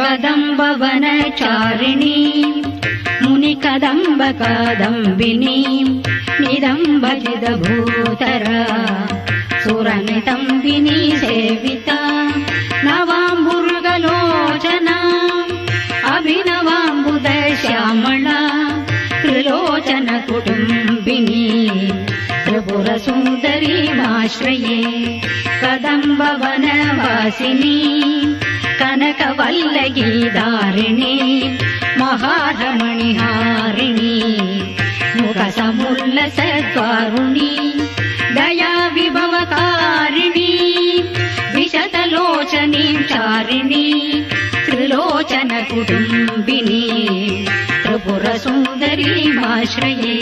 कदम्बवनचारिणी मुनिकदम्ब Kadambini निदम्बजिदभूतरा सुरनितम्बिनी सेविता नवाम्बुरुगलोचना अभिनवाम्बुदश्यामला Trilochan कुटुम्बिनी त्रिपुरसुन्दरीमाश्रये कदम्बवनवासिनी कनकवल्लगीधारिणी महारमणिहारिणी मुखसमुल्लसद्वारुणी Daya विभवकारिणी विशतलोचनीं चारिणी Trilochan कुटुम्बिनी त्रिपुरसुन्दरीमाश्रये